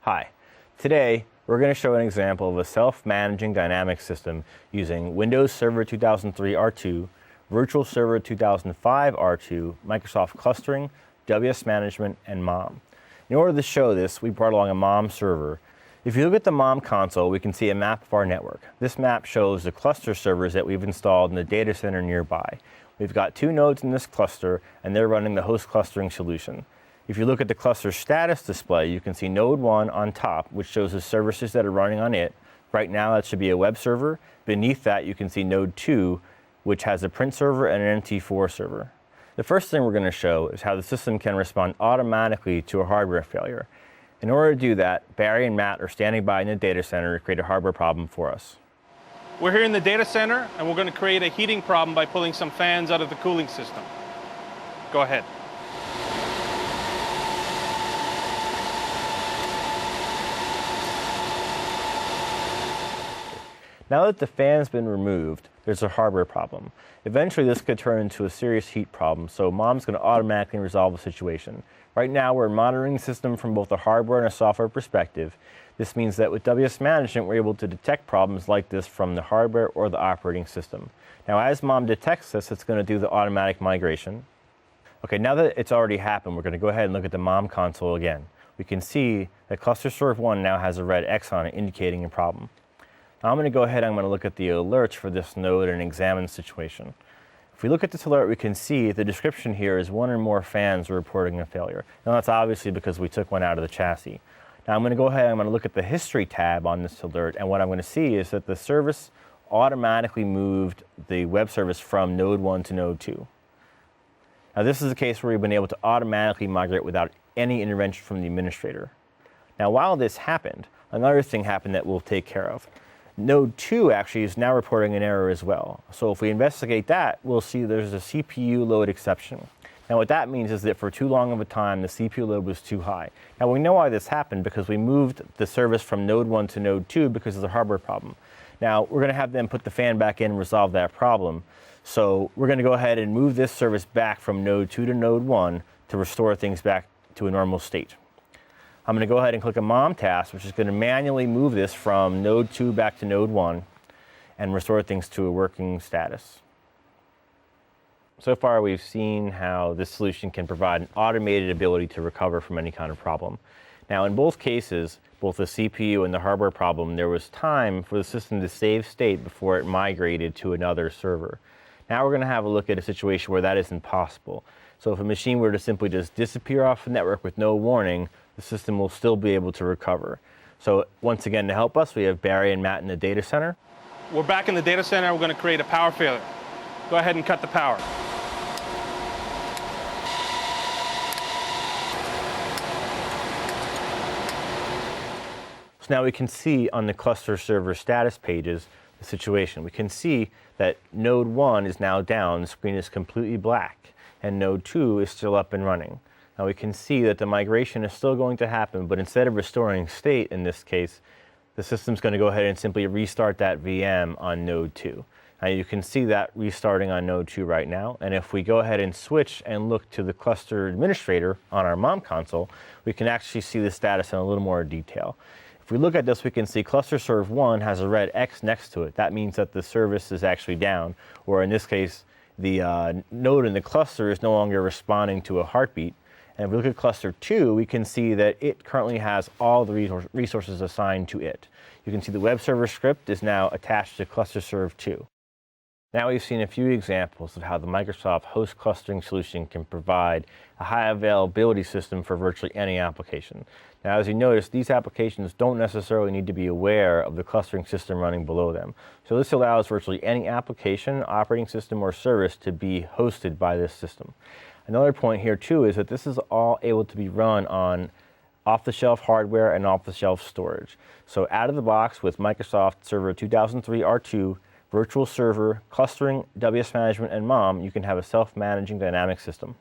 Hi, today we're going to show an example of a self-managing dynamic system using Windows Server 2003 R2, Virtual Server 2005 R2, Microsoft Clustering, wsmanagement, and MOM. In order to show this, we brought along a MOM server. If you look at the MOM console, we can see a map of our network. This map shows the cluster servers that we've installed in the data center nearby. We've got 2 nodes in this cluster, and they're running the host clustering solution. If you look at the cluster status display, you can see node 1 on top, which shows the services that are running on it. Right now, that should be a web server. Beneath that, you can see node 2, which has a print server and an NT4 server. The first thing we're going to show is how the system can respond automatically to a hardware failure. In order to do that, Barry and Matt are standing by in the data center to create a hardware problem for us. We're here in the data center, and we're going to create a heating problem by pulling some fans out of the cooling system. Go ahead. Now that the fan's been removed, there's a hardware problem. Eventually, this could turn into a serious heat problem, so Mom's going to automatically resolve the situation. Right now, we're monitoring the system from both a hardware and a software perspective. This means that with wsmanagement, we're able to detect problems like this from the hardware or the operating system. Now, as Mom detects this, it's going to do the automatic migration. Okay, now that it's already happened, we're going to go ahead and look at the Mom console again. We can see that cluster serve 1 now has a red X on it, indicating a problem. Now I'm going to go ahead and I'm going to look at the alerts for this node and examine the situation. If we look at this alert, we can see the description here is 1 or more fans are reporting a failure. Now that's obviously because we took one out of the chassis. Now I'm going to go ahead and I'm going to look at the history tab on this alert, and what I'm going to see is that the service automatically moved the web service from node 1 to node 2. Now this is a case where we've been able to automatically migrate without any intervention from the administrator. Now while this happened, another thing happened that we'll take care of. Node 2 actually is now reporting an error as well. So if we investigate that, we'll see there's a CPU load exception. Now what that means is that for too long of a time, the CPU load was too high. Now we know why this happened because we moved the service from node 1 to node 2 because of the hardware problem. Now we're going to have them put the fan back in and resolve that problem. So we're going to go ahead and move this service back from node 2 to node 1 to restore things back to a normal state. I'm going to go ahead and click a MOM task, which is going to manually move this from node 2 back to node 1 and restore things to a working status. So far, we've seen how this solution can provide an automated ability to recover from any kind of problem. Now, in both cases, both the CPU and the hardware problem, there was time for the system to save state before it migrated to another server. Now we're going to have a look at a situation where that isn't possible. So if a machine were to simply just disappear off the network with no warning, the system will still be able to recover. So once again, to help us, we have Barry and Matt in the data center. We're back in the data center. We're going to create a power failure. Go ahead and cut the power. So now we can see on the cluster server status pages the situation. We can see that node 1 is now down, the screen is completely black, and node 2 is still up and running. Now we can see that the migration is still going to happen, but instead of restoring state in this case, the system's going to go ahead and simply restart that VM on node 2. Now you can see that restarting on node 2 right now, and if we go ahead and switch and look to the cluster administrator on our MOM console, we can actually see the status in a little more detail. If we look at this, we can see cluster serve 1 has a red X next to it. That means that the service is actually down, or in this case, the node in the cluster is no longer responding to a heartbeat. And if we look at cluster 2, we can see that it currently has all the resources assigned to it. You can see the web server script is now attached to cluster serve 2. Now we've seen a few examples of how the Microsoft host clustering solution can provide a high availability system for virtually any application. Now, as you notice, these applications don't necessarily need to be aware of the clustering system running below them. So this allows virtually any application, operating system, or service to be hosted by this system. Another point here too is that this is all able to be run on off-the-shelf hardware and off-the-shelf storage. So out of the box with Microsoft Server 2003 R2, Virtual Server, Clustering, wsmanagement, and MOM, you can have a self-managing dynamic system.